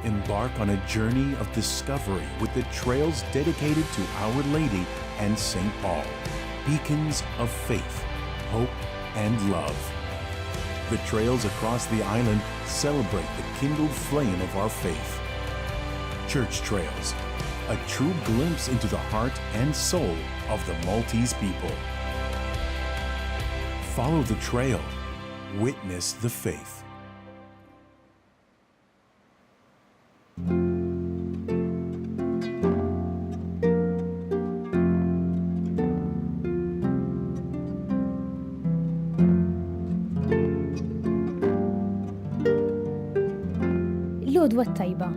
Embark on a journey of discovery with the trails dedicated to Our Lady and St. Paul, beacons of faith, hope, and love. The trails across the island celebrate the kindled flame of our faith. Church Trails, a true glimpse into the heart and soul of the Maltese people. Follow the trail, witness the faith. L-għodwa tajba,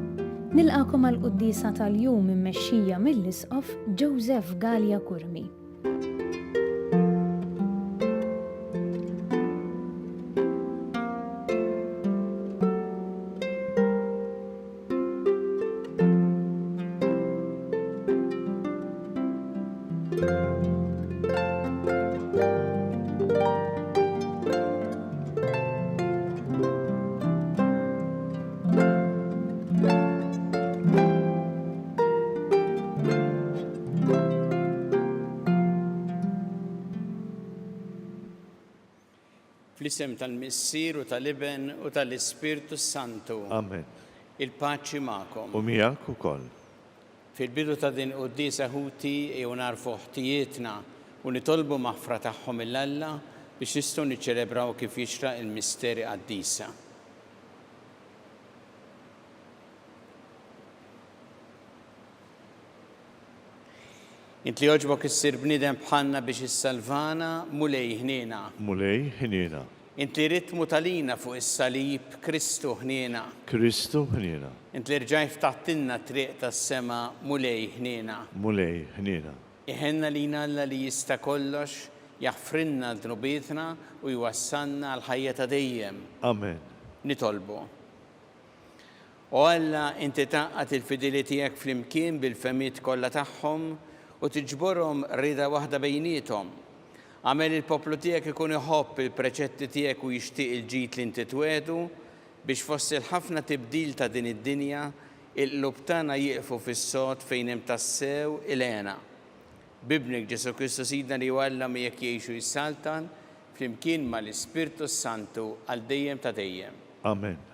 nilqakom għal-quddisa tal-jum immexxija mill-isqof Joseph Gallia Kurmi. Fl-isem tal-Missier u tal-Iben u tal-Ispirtu Santu. Amen. Il-paċi ma'kom. U miegħek ukoll. Fil-bidu ta' din qudiesa ħuti jew narfu ħtijietna u nitolbu maħfra tagħhom il-Alla biex nistgħu niċċelebraw kif jixraq il-misteri qaddisa. Int li jogħġbok issir bniedem bħalna biex issalvana mulej ħniena. Mulej ħniena. Int li ritmu talina fuq is-salib Kristu ħniena. Kristu ħniena. Int li rġaj ftaħtilna triq tas-sema mulej ħniena. Mulej ħniena. Iħenna lina Alla li jista' kollox jaħfrinna d-dnubietna u jwassalna l-ħajja ta' dejjem. Amen. Nitolbu. U Alla inti taqqat il-fideli tiegħek flimkien bil-femiet kollha tagħhom u tiġborhom rida waħda bejniethom. Għamel il-poplu tiegħek ikun iħobb il-preċetti tiegħek u jixtieq il-ġid li inti twedu biex fost il-ħafna tibdil ta' din id-dinja il-qlub tagħna jieqfu fis-sod fejn hemm tassew il-għena. Bibnik Ġesu Kristu Sidna li Alla miegħek jgħixu jissaltan flimkien mal-Ispirtu Santu għal dejjem ta' dejjem. Amen.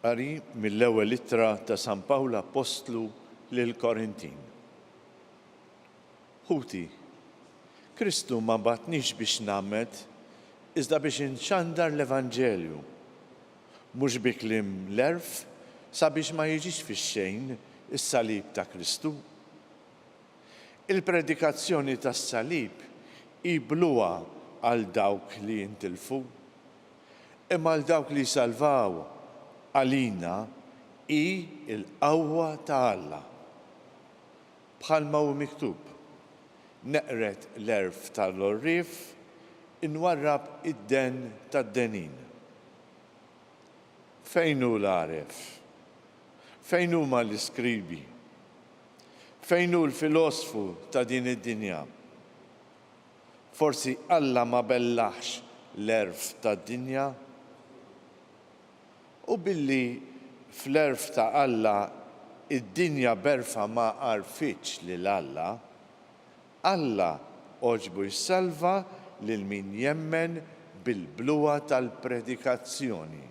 Qari mill-ewwel ittra ta' San Pawla Apostlu lil Korintin. Ħuti, Kristu ma batniex biex nagħmed, iżda biex inxandar l-Evanġelju, mhux bi kliem l-erf sabiex ma jiġix fix-xejn is-salib ta' Kristu. Il-predikazzjoni tas-salib qibluha għal dawk li jintilfu, imma għal dawk li salvaw għalina i il-qawwa ta' Alla. Bħalma hu miktub, neqret l-erf tal-orrif, inwarrab id-den tad-denin. Fejn hu l-għaref? Fejn huma l-iskribi? Fejn hu l-filosofu ta' din id-dinja? Forsi Alla ma bellaħx l-erf tad-dinja? U billi fl-erf ta' Alla id-dinja berfa ma għarfitx lil Alla, Alla oġbu jissalva lil min jemmen bil-bluwa tal-predikazzjoni.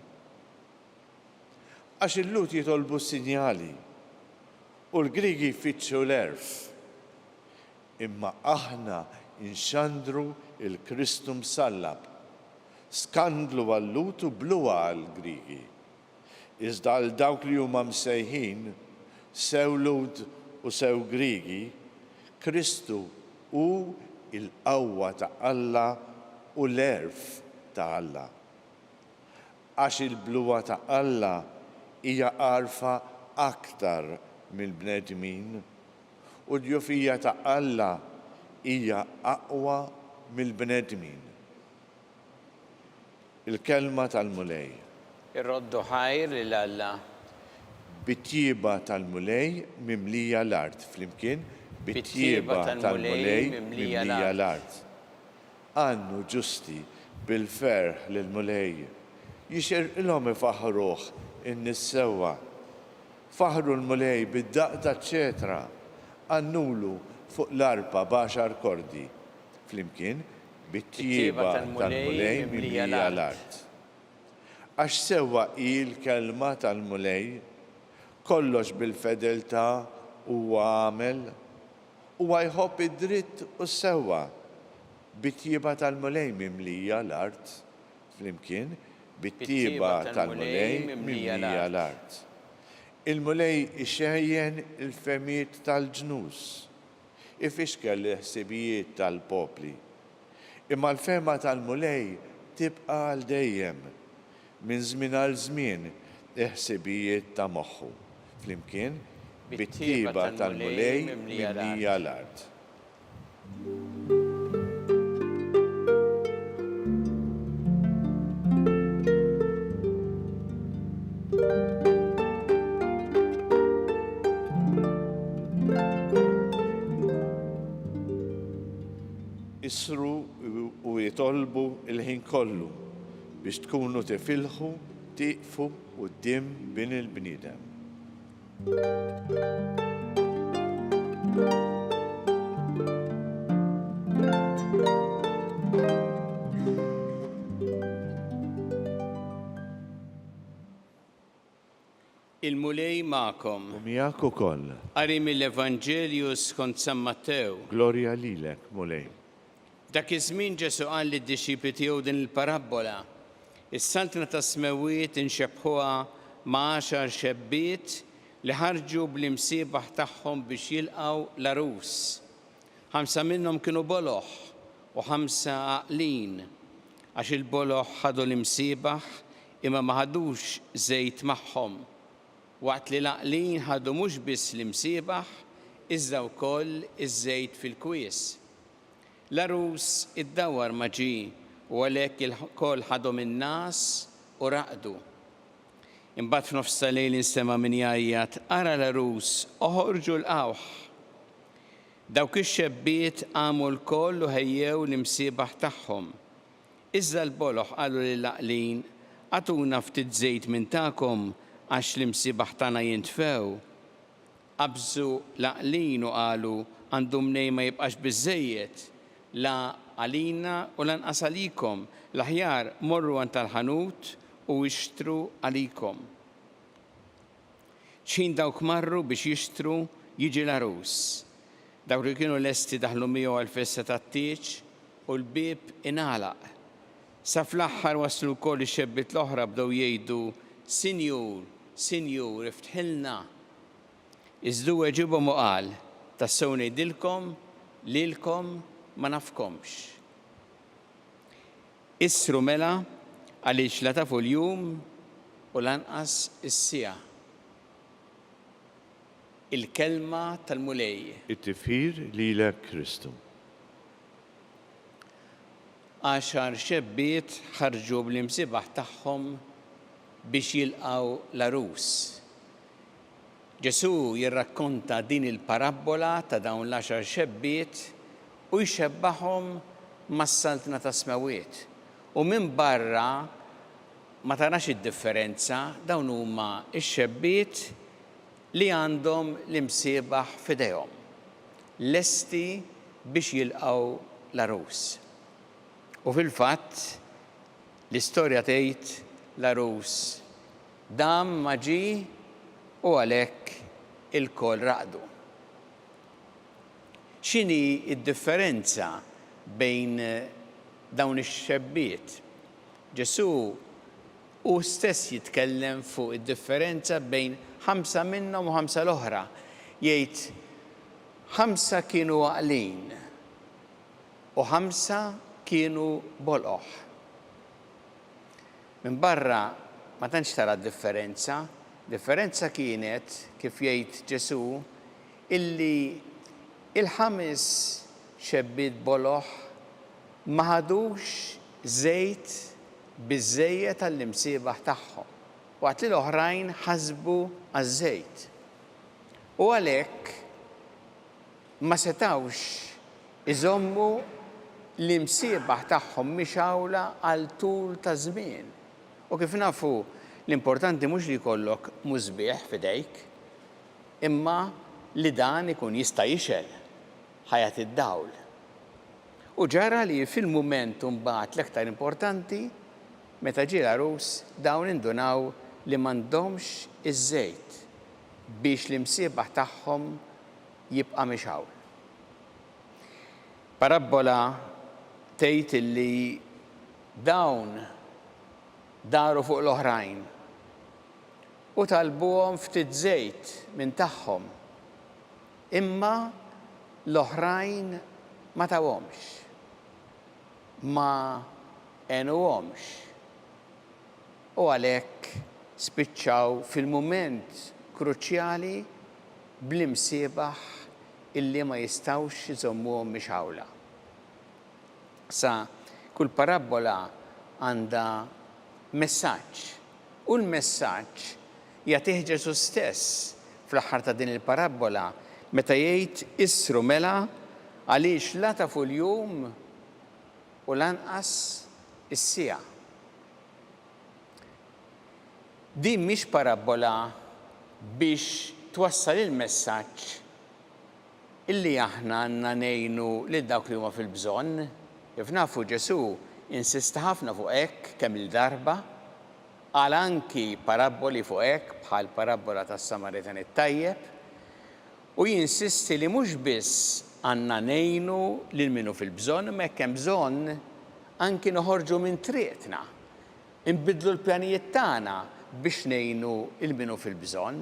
Għax il-lut jitolbu sinjali u l-Grigi jfittxu l-erf, imma aħna inxandru il-Kristu msallab, skandlu għall-lut u bluwa għall-Grigi. Iżda għal dawk li huma msejħin, sew Lud u sew Grigi, Kristu hu il-qawwa ta' Alla u l-erf ta' Alla. Għax il-bluwa ta' Alla hija għarfa aktar mill-bnedmin u d-djufija ta' Alla hija aqwa mill-bnedmin. Il-kelma tal-mulej. Ir-roddu ħajr lil Alla. bit-tjieba tal-mulej mimlija l-art. Flimkien, bit-tjieba tal-mulej mimlija l-art. Għannu ġusti bil-ferħ lill-mulej. Jixirqilhom ifaħruh in-nies sewwa. Faħru l-mulej bid-daqq taċ-ċetra. Għannulu fuq l-arpa b'10 kordi. Flimkien, bit-tjieba tal-mulej mimlija l-art. Għax sewwa il-kelma tal-mulej, kollox bil-fedeltà huwa għamel, huwa jħobb id-dritt u sewwa. Bit-tjieba tal-mulej mimlija l-art. Flimkien, bit-tjieba tal-mulej mimlija l-art. Il-mulej ixejjen il-femijiet tal-ġnus, ifixkel l-ħsibijiet tal-popli. Imma l-fema tal-mulej tibqa' għal dejjem, minn żmien għal żmien ħsibijiet ta' moħħu. Flimkien, bit-tjieba tal-mulej mimlija l-art. Isru u jitolbu il-ħin kollu biex tkunu tifilħu, tiqfu quddiem bin il-bniedem. Il-mulej ma'kom. U miegħek ukoll. Qari mill-Evanġelju skont San Mattew. Glorja lilek, mulej. Dak iż-żmien Ġesu qal lid-disċipli tiegħu din il-parabola. Is-saltna ta' smewiet inxebħuha ma' 10 xebbiet li ħarġu bl-imsiebaħ tagħhom biex jilqgħu l-arus. 5 minnhom kienu boloħ u 5 għaqlin, għax il-boloħ ħadu l-imsiebaħ imma ma ħadux żejt magħhom. Waqt li l-għaqlin ħadu mhux biss l-imsiebaħ iżda wkoll iż-żejt fil-kwies. L-arus iddawwar ma ġie u għalhekk il-koll ħadhom in-nas u raqdu. Imbagħad f'nofs tal-lejl insema' min jgħajjad ara l-arus oħorġu lqawh. Dawk ix-xebbiet għamu l-koll u ħejjew l-imsiebaħ tagħhom. Iżda l-boloħ qalu lill-għaqlin għatuna ftit żejt minn tagħkom għax l-imsiebaħ tagħna jintfew. Qabżu l-għaqlin u qalu għandu mnejn ma jibqax biżżejjed. La għalina u lanqas għalikom, l-aħjar morru għand tal-ħanut u ixtru għalikom. X'in dawk marru biex jixtru jiġi l-arus. Dawk li kienu lesti daħlu miegħu għall-festa tat-tieġ u l-bieb ingħalaq. Sa fl-aħħar waslu wkoll ix-xebbiet l-oħra bdew jgħidu Sinjur, Sinjur, iftħilna. Iżdu weġibhom u qal, tassew ngħidilkom lilkom ma nafkomx. Issru mela għaliex la tafu l-jum u lanqas is-siegħa. Il-kelma tal-mulej. It-tifħir lilek Kristu. 10 xebbiet ħarġu bl-imsiebaħ tagħhom biex jilqgħu l-arus. Ġesu jirrakkonta din il-parabola ta' dawn l-10 xebbiet u jxebbaħhom mas-saltna ta' smewiet. U minn barra ma tarax id-differenza dawn huma x-xebbiet li għandhom l-imsiebaħ f'idejhom, lesti biex jilqgħu l-arus. U fil-fatt l-istorja tgħid l-arus dam ma ġie u għalhekk il-koll raqdu. X'inhi d-differenza bejn dawn ix-xebbiet? Ġesu hu stess jitkellem fuq id-differenza bejn 5 minnhom u 5 l-oħra. Jgħid 5 kienu għaqlin u 5 kienu bolqoħ. Min barra ma tantx tara d-differenza. Differenza kienet kif jgħid Ġesu illi il-5 xebbiet boloħ ma ħadux żejt biżżejjed tal-imsiebaħ tagħhom. waqt li l-oħrajn ħasbu għaż-żejt. U għalhekk ma setawx iżommu l-imsiebaħ tagħhom mixawla għal tul ta' żmien. U kif nafu l-importanti mhux li jkollok mużbieħ f'idejk, imma li dan ikun jista' jixel ħajat id-dawl. U ġara li fil-mument mbagħad l-aktar importanti meta ġie l-arus dawn indunaw li m'għandhomx iż-żejt biex l-imsiebaħ tagħhom jibqa' mixawl. Parabola tgħid li dawn daru fuq l-oħrajn u talbuhom ftit żejt minn tagħhom, imma l-oħrajn ma tawhomx, ma għenuhomx. U għalhekk spiċċaw fil-mument kruċjali bl-imsiebaħ illi ma jistawx iżommuhom mixawla. Sa kull parabola għandha messaġġ, u l-messaġġ jagħtih Ġesu stess fl-aħħar ta' din il-parabola meta jgħid issru mela għaliex la tafu l-jum u lanqas is-siegħa. Din mhix parabola biex twassal il-messaġġ illi aħna għandna ngħinu lil dawk li huma fil-bżonn. Kif nafu Ġesu insista ħafna fuq hekk kemm il-darba, qal anki paraboli fuq hekk bħal parabola tas-Samaritan it-tajjeb, u jinsisti li mhux biss għandna ngħinu lil minu fil-bżonn, ma jekk hemm bżonn anki noħorġu minn triqtna, inbidlu l-pjanijiet tagħna biex ngħinu lil minu fil-bżonn.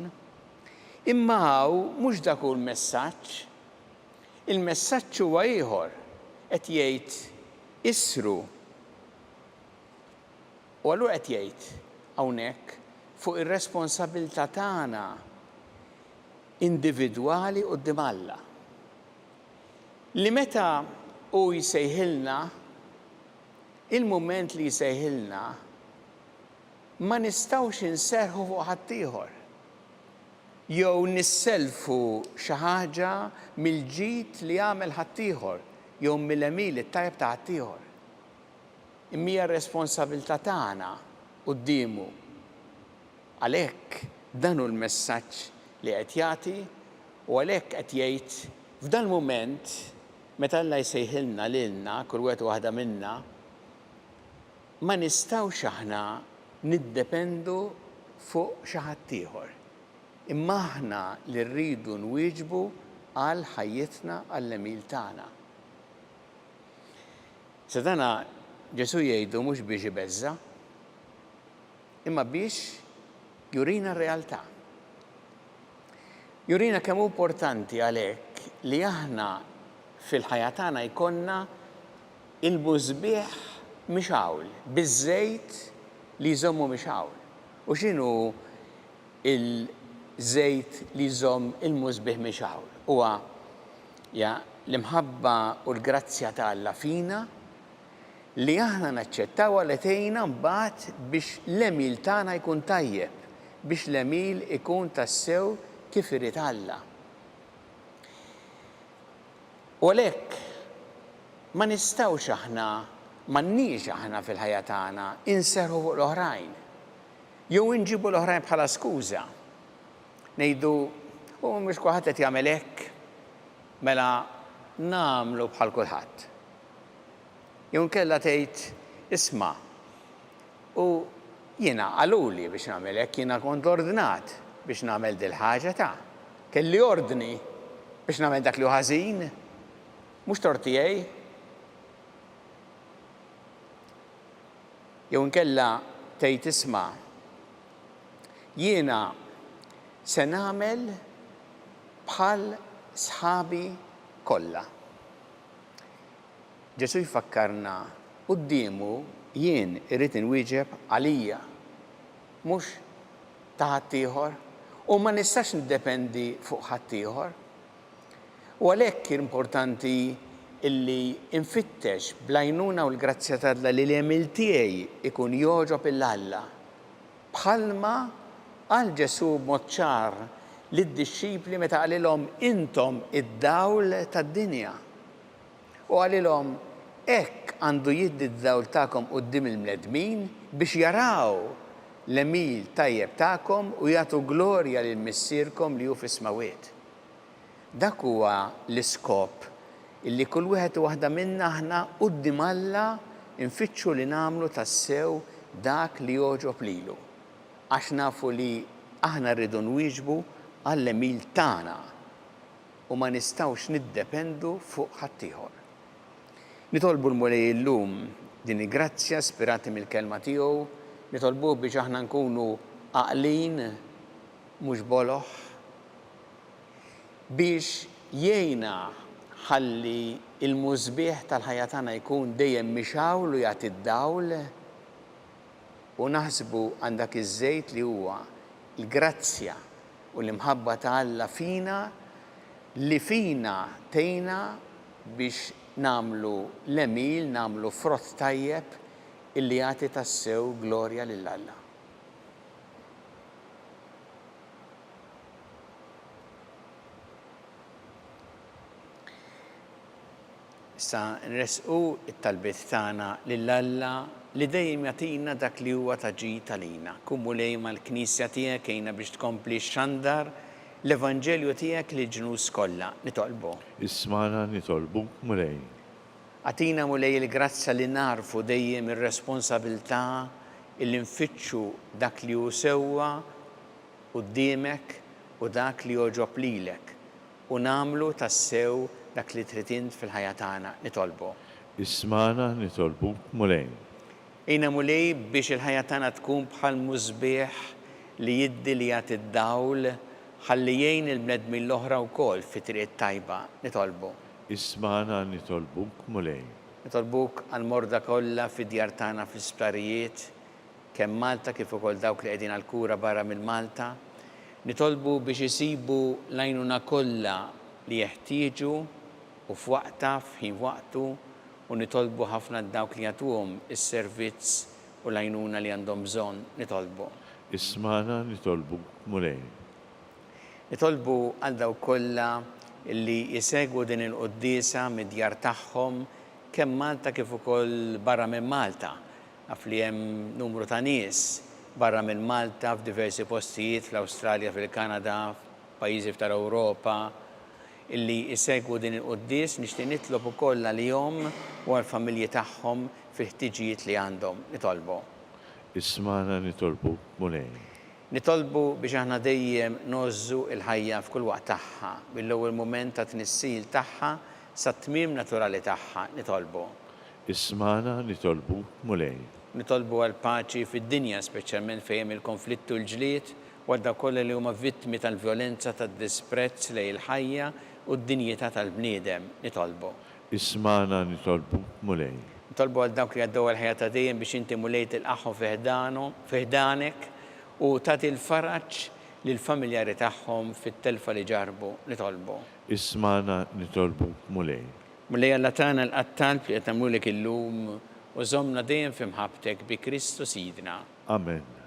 Imma hawn mhux dak hu l-messaġġ. Il-messaġġ huwa ieħor qed jgħid issru. U allura qed jgħid hawnhekk fuq ir-responsabbiltà tagħna individwali quddiem Alla. Li meta hu jsejħilna, il-mument li jsejħilna ma nistgħux inserħu fuq ħadd ieħor. Jew nisselfu xi ħaġa mill-ġid li jagħmel ħadd ieħor, jew mill-għemiel it-tajjeb ta' ħadd ieħor. Imma hija r-responsabbiltà tagħna qudiemu. Għalhekk dan hu l-messaġġ li qed jagħti u għalhekk qed jgħid f'dan il-mument meta Alla jsejħilna lilna kull wieħed waħda minna ma nistgħux aħna niddependu fuq xi ħadd ieħor. Imma aħna li rridu nwieġbu għal ħajjitna għall-għemiel tagħna. Se dana Ġesu jgħidu mhux biex ibeżza, imma biex jurina r-realtà. Jurina kemm importanti għalhekk li aħna fil-ħajja tagħna jkollna il-mużbieħ mixawl, biż-żejt li jżommu mixawl. U x'inhu il-żejt li jżomm il-mużbieħ mixawl? Huwa l-imħabba u l-grazzja ta' Alla fina li aħna naċċettaw li tgħinna mbagħad biex l-għemiel tagħna jkun tajjeb, biex l-għemiel ikun tassew kif irid Alla. U għalhekk ma nistgħux aħna m'għandniex aħna fil-ħajja tagħna inserħu fuq l-oħrajn. Jew inġibu l-oħrajn bħala skuża. Ngħidu u mhux kulħadd qed jagħmel hekk, mela nagħmlu bħal kulħadd. Jew nkella tgħid isma' u jiena qaluli biex nagħmel hekk, jiena kont ordnat biex nagħmel dil ħaġa ta' kelli ordni biex nagħmel dak li hu ħażin, mhux tort tiegħi. Jew nkella tgħid isma' jiena se nagħmel bħal sħabi kollha. Ġesu jfakkarna qudiemu jien irrid inwieġeb għalija, mhux ta' ħadd ieħor, u ma nistax niddependi fuq ħadd ieħor. U għalhekk importanti illi infittex bl-għajnuna u l-grazzja ta' Alla li l-għemiel tiegħi ikun jogħġob il-Alla. bħalma għal Ġesu b'mod ċar lid-dixxipli meta qalilhom intom id-dawl tad-dinja. U għalilhom hekk għandu jiddi d-dawl tagħkom quddiem il-mledmin biex jaraw l-emil tajjeb tagħkom u jagħtu glorja lil Missierkom li hu fis-smawiet. Dak huwa l-iskop illi kull wieħed u waħda minna aħna quddiem Alla infittxu li nagħmlu tassew dak li jogħġob lilu. Għax nafu li aħna rridu nwieġbu għall-emil tagħna u ma nistgħux niddependu fuq ħadd ieħor. Nitolbu l-Mulej illum din il-grazzja spirati mill-kelma tiegħu, nitolbuh biex aħna nkunu għaqlin mhux boloħ, biex jgħinna ħalli il-mużbieħ tal-ħajja tagħna jkun dejjem mixawl u jagħti d-dawl u naħsbu għal dak iż-żejt li huwa l-grazzja u l-imħabba ta' Alla fina li fina tgħinna biex nagħmlu l-emil, nagħmlu frott tajjeb illi jagħti tassew glorja lil Alla. Issa nresqu it-talbiet tagħna lil Alla li dejjem jagħtina dak li huwa ta' ġid għalina. Kummu lej mal-Knisja tiegħek għejna biex tkompli xandar l-Evanġelju tiegħek li ġnus kollha. Nitolbu. Ismana nitolbuk Mulej. Għatina Mulej il-grazza li narfu dejjem ir-responsabilità illi nfittxu dak li hu sewwa quddiemek u dak li jogħġob lilek u nagħmlu tassew dak li trid int fil-ħajja tagħna. Nitolbu. Ismana nitolbuk Mulej. Ejna Mulej biex il-ħajja tagħna tkun bħal mużbieħ li jiddi li jagħti d-dawl ħalli jgħin il-bnedmin l-oħra wkoll fi triq tajba. Nitolbu. Ismana nitolbuk Mulej. Nitolbuk għal-morda kollha fid-djar tagħna fl-isptarijiet, kemm Malta kif ukoll dawk li qegħdin għall-kura barra minn Malta. Nitolbu biex isibu l-għajnuna kollha li jeħtieġu u f'waqta f'ħin waqtu u nitolbu ħafna dawk li jagħtuhom is-servizz u l-għajnuna li għandhom bżonn. Nitolbu. Ismana nitolbuk Mulej. Nitolbu għal dawk kollha illi jisegwu din il-quddiesa mid-djar tagħhom kemm Malta kif ukoll barra minn Malta. Għaf li hemm numru ta' nies barra minn Malta f'diversi postijiet fl-Awstralja, fil-Kanada, pajjiżi tal-Ewropa illi jisegwu din il-quddies nixtieq nitlob ukoll għalihom u għall-familji tagħhom fil-ħtiġijiet li għandhom. Nitolbu. Ismana nitolbuk Mulej. Nitolbu biex aħna dejjem nożżu il-ħajja f'kull waqt tagħha mill-ewwel mument ta' tnissil tagħha sa tmiem naturali tagħha. Nitolbu. Ismana nitolbuk Mulej. Nitolbu għal paċi fid-dinja speċjalment fejn il-konflittu l-ġlied u għal dawk kollha li huma vittmi tal-vjolenza tad-disprezz lejn il-ħajja u d-dinjità tal-bniedem. Nitolbu. Ismana nitolbuk Mulej. Nitolbu għal dawk li għaddew il-ħajja ta' dejjem biex inti Mulej tilqagħhom fiħdanek u tagħti l-faraġġ lill-familjari tagħhom fit-telfa li ġarbu. Nitolbu. Ismana nitolbuk Mulej. Mulej Alla tagħna l-qattal li qed nagħmlulek illum u żommna dejjem f'imħabbtek bi Kristu Sidna. Amen.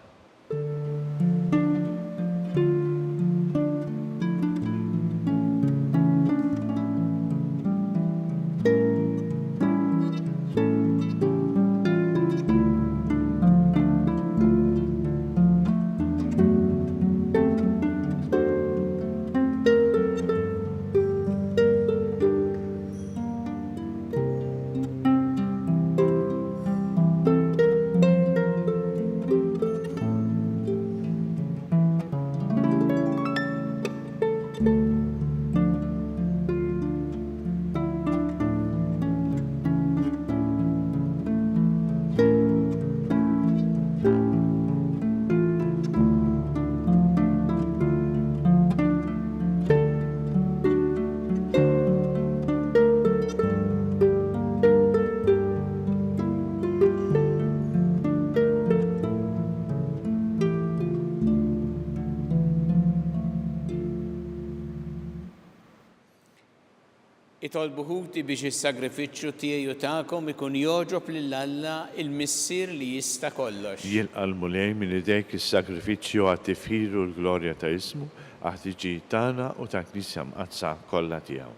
Itolbu ħuti biex is-sagrifiċċju tiegħi u tagħkom ikun joġob lil Alla il-Missier li jista' kollox. Jilqa' l-mulej minn idejk is-sagrifiċċju għat-tifħir u l-glorja ta' ismu għat-tiġi tagħna u ta' Knisja mqazza kollha tiegħu.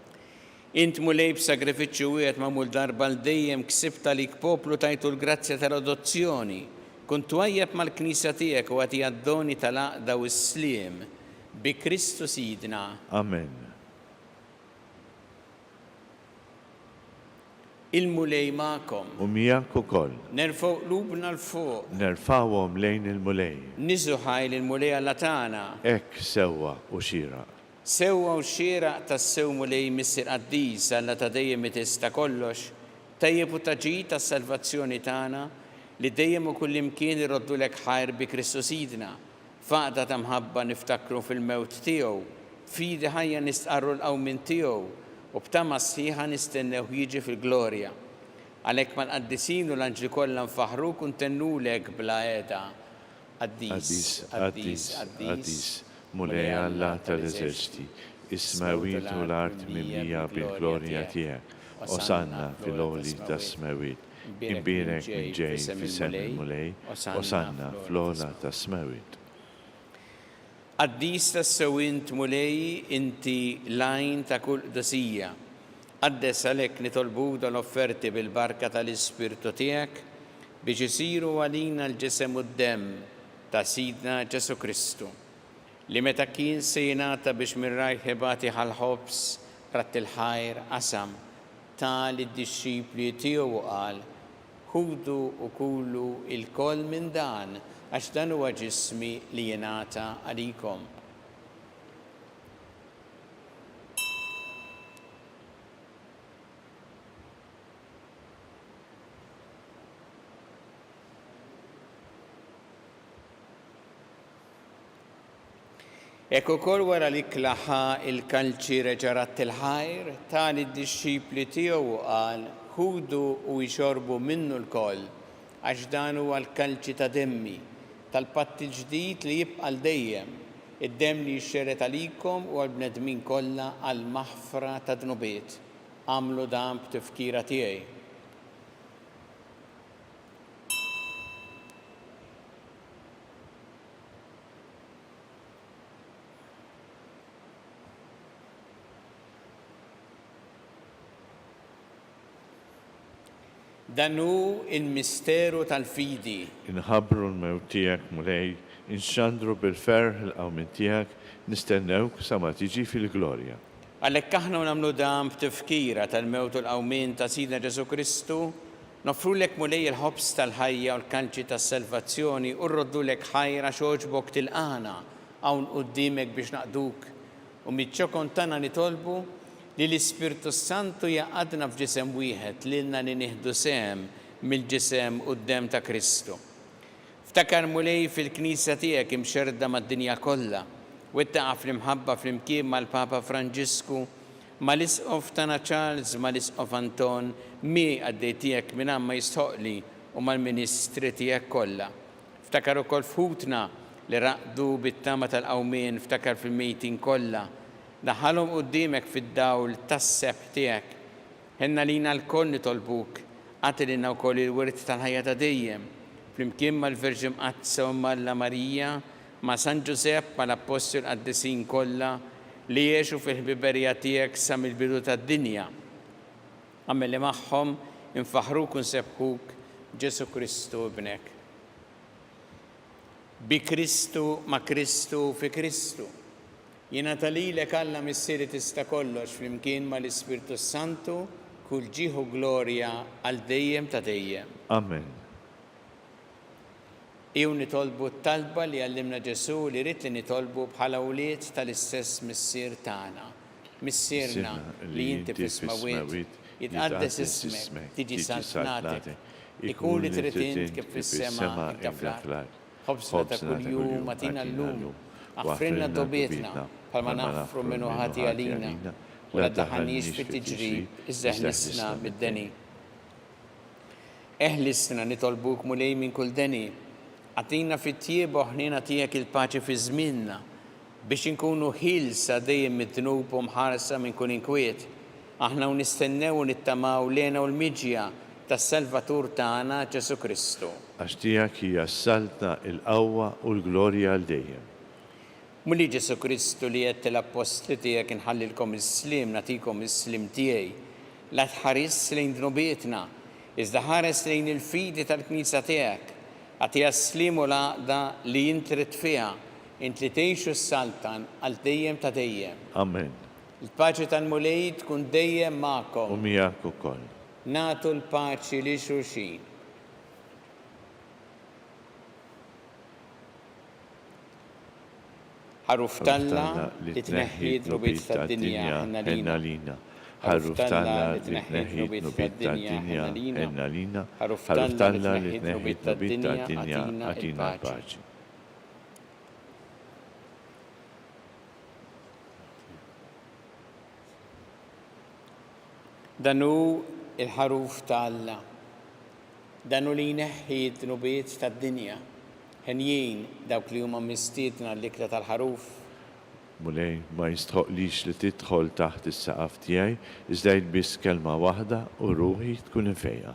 Int mulej b'sagrifiċċju wieħed magħmul darba l dejjem ksib talik poplu tajtu l-grazzja tal-adozzjoni. Kun twajjeb mal-Knisja tiegħek u għati għad-doni tal-għaqda u s-sliem bi Kristu Sidna. Amen. Il-mulej ma'kom. U miegħek ukoll. Nerfgħu qlubna l-fuq. Nerfawhom lejn il-mulej. Niżu ħajl il-mulej Alla tagħna. Hekk sewwa u xieraq. Sewwa u xieraq tas-sew mulej Missier Qaddis Alla ta' dejjem tista' kollox, tajjeb u taġid tas-salvazzjoni tagħna li dejjem u kullimkien iroddulek ħajr bi Kristu Sidna. Faqda ta' mħabba niftakru fil-mewt tiegħu, fidi ħajja nistqarru l-qawmin tiegħu u b'tama sħiħa nistennew jiġi fil-glorja. Għalhekk mal-qaddisin u l-anġli kollha nfaħruk u ntennulek bla qiegħda. Qaddis, Qaddis, Qaddis, mulej Alla tal-eżerċiti, is-smawiet u l-art mimlija bil-glorja tiegħek. Osanna fil-oli tas-smawiet. Imbierek minn ġej fis-sem il-mulej, osanna fl-ola tas-smawiet. Qaddis tas-sewint mulej inti lajn ta' kull qdusija. Qaddes għalhekk nitolbu l-offerti bil-barka tal-Ispirtu tiegħek biex isiru għalina l-ġisem u d-demm ta' Sidna Ġesu Kristu, li meta kien se jingħata biex mir-rajħ ħibati ħal-ħobs rat il-ħajr qasam tal id-dixxipli tiegħu qal ħudu u kulu il-koll minn dan għax dan huwa ġismi li jingħata għalikom. Ekku ukoll wara li klaħa il-kalċi reġarat il-ħajr tal id-dixxipli tiegħu qal ħudu u jxorbu minnu l-koll għax dan huwa l-kalċi ta' demmi tal-patt il-ġdid li jibqa' dejjem, id-demm li jxxerret għalikom u għall-bnedmin kollha għall-maħfra ta' dnubiet. Għamlu dan b'tifkira tiegħi. Dan hu il-misteru tal-fidi. Inħabbru l-mewt tiegħek mulej, inxandru bil-ferħ l-qawmin tiegħek, nistennewk sa ma tiġi fil-glorja. Għalhekk aħna nagħmlu dan b'tifkira tal-mewt u l-qawmin ta' Sidna Ġesu Kristu, nofrulek mulej il-ħobs tal-ħajja u l-kanċi tas-salvazzjoni u rroddulek ħajra xogħġbok tilqana hawn quddiemek biex naqduk u miċ-ċokon tagħna nitolbu li l-Ispirtu Santu jaqadna f'ġisem wieħed lilna li nieħdu sehem mill-ġisem u d-demm ta' Kristu. Ftakar mulej fil-Knisja tiegħek imxerda mad-dinja kollha, wettaqa fl-imħabba flimkien mal-Papa Franġisku, mal-Isqof tagħna Charles, mal-Isqof Anton, mi għaddej tiegħek minn ma jistħoqli u mal-Ministri tiegħek kollha. Ftakar ukoll f'ħutna li raqdu bit-tama tal-qawmien, ftakar fil-mejtin kollha. Daħalhom quddiemek fid-dawl tas-sebħ tiegħek. Ħenna lina l-koll nitolbuk, għatilina wkoll il-wirt tal-ħajja ta' dejjem, flimkien mal-Verġi Mqazza u mal-La Marija, ma' San Ġusepp mal-Apostol Qaddisin kollha li jgħixu fil-ħbiberija tiegħek sa mill-bidu tad-dinja. Għamel li magħhom infaħruk u nsebħuk Ġesu Kristu ibnek. Bi Kristu, ma' Kristu, fi Kristu. Jingħata lilek Alla missieri tista' kollox flimkien mal-Ispirtu Santu kull ġieħu glorja għal dejjem ta' dejjem. Amen. Iw nitolbu t-talba li għallimna Ġesu li rrid li nitolbu bħala wlied tal-istess missier tagħna. Missierna li inti fis-smawiet jitqaddes ismek, tiġi santnatek, ikun li trid int kif fis-sema inta fl-ard. Ħobsna ta' kuljum atina llum, aħfrinna dobietna bħalma naħfru minnu ħati għalina u la ddaħħalniex fit-tiġrib iżda ħlisna mid-deni. Eħlisna nitolbuk mulej minn kull deni, għatina fit-tjieba ħnina tiegħek il-paċi fi żmienna biex inkunu ħilsa dejjem mid-dnub u mħarsa minn kull inkwiet. aħna nistennew u nittamaw lejna u l-miġja tas-Salvatur tagħna Ġesu Kristu. Għax tiegħek hija s-salta, il-qawwa u l-glorja għal dejjem. Mulli Ġesu Kristu li qed l-apostli tiegħek inħallilkom is-slim, nagħtikom is-slim tiegħi, la tħares lejn dnubietna, iżda ħares lejn il-fidi tal-Knisja tiegħek, għatija s-slim u l-għaqda li jintrid fiha, int li tgħixu s-saltan għal dejjem ta' dejjem. Amen. Il-paċi tal-Mulej tkun dejjem magħkom. U miegħek ukoll. Nagħtu l-paċi li xulxin. ħaruf talla li tneħħi d-nubiet tad-dinja ħenna lina. ħaruf talla li tneħħi d-nubiet tad-dinja ħenna lina. ħaruf talla li tneħħi d-nubiet tad-dinja għatina paċi. Danu il-ħaruf talla. Danu li jneħħi d-nubiet tad-dinja. Ħenjien dawk li huma mistiedna l-ikla tal-ħaruf. Mulej, ma jistħoqlix li tidħol taħt is-saqaf tiegħi, iżda biss kelma waħda u ruħi tkun infejja.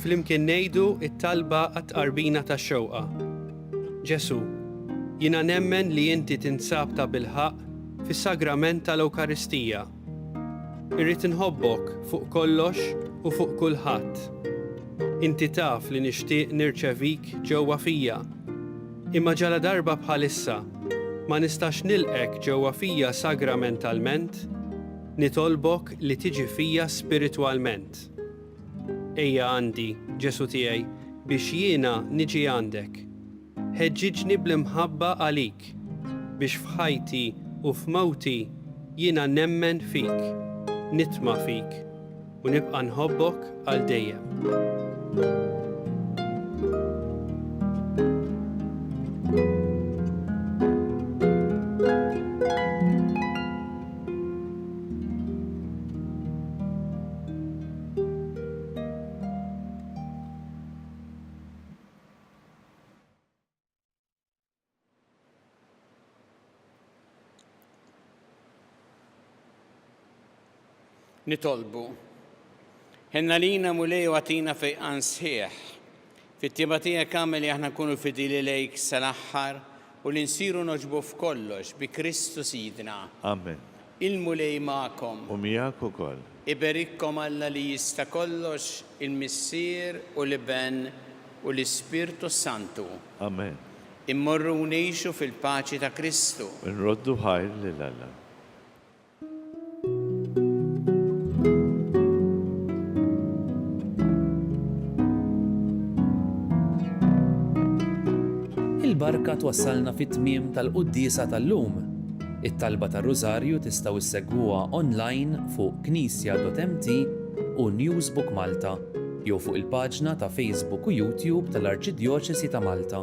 Flimkien ngħidu t-talba għat-qarbina tax-xewqa. Ġesu, jiena nemmen li inti tinsab ta' bilħaq fis-sagrament tal-Ewkaristija. Irrid inħobbok fuq kollox u fuq kulħadd. Inti taf li nixtieq nirċevik ġewwa fija. Imma ġala darba bħalissa ma nistax nilqek ġewwa fija sagramentalment, nitolbok li tiġi fija spiritwalment. Ejja għandi, Ġesu tiegħi, biex jiena niġi għandek. Ħeġġiġni bl-imħabba għalik, biex f'ħajti u f'mawti jiena nemmen fik, nitma fik, u nibqa' nħobbok għal dejjem. Nitolbu. Ħenna lina mulej u għatina fejqan sħiħ. Fit-tieba tiegħek għamel li aħna nkunu fidili lejk sal-aħħar u li nsiru noġbu f'kollox bi Kristu Sidna. Amen. Il-mulej magħkom. U miegħek ukoll. Iberikkom Alla li jista' kollox il-Missier u l-Iben u l-Ispirtu Santu. Amen. Immorru ngħixu fil-paċi ta' Kristu. Nroddu ħajr lil Alla. Il-barka twassalna fit-tmiem tal-Qudiesa tal-lum. It-talba tar-Rużarju tistgħu issegwuha online fuq knisja.mt u Newsbook Malta jew fuq il-paġna ta' Facebook u YouTube tal-Arċidjoċesi ta' Malta.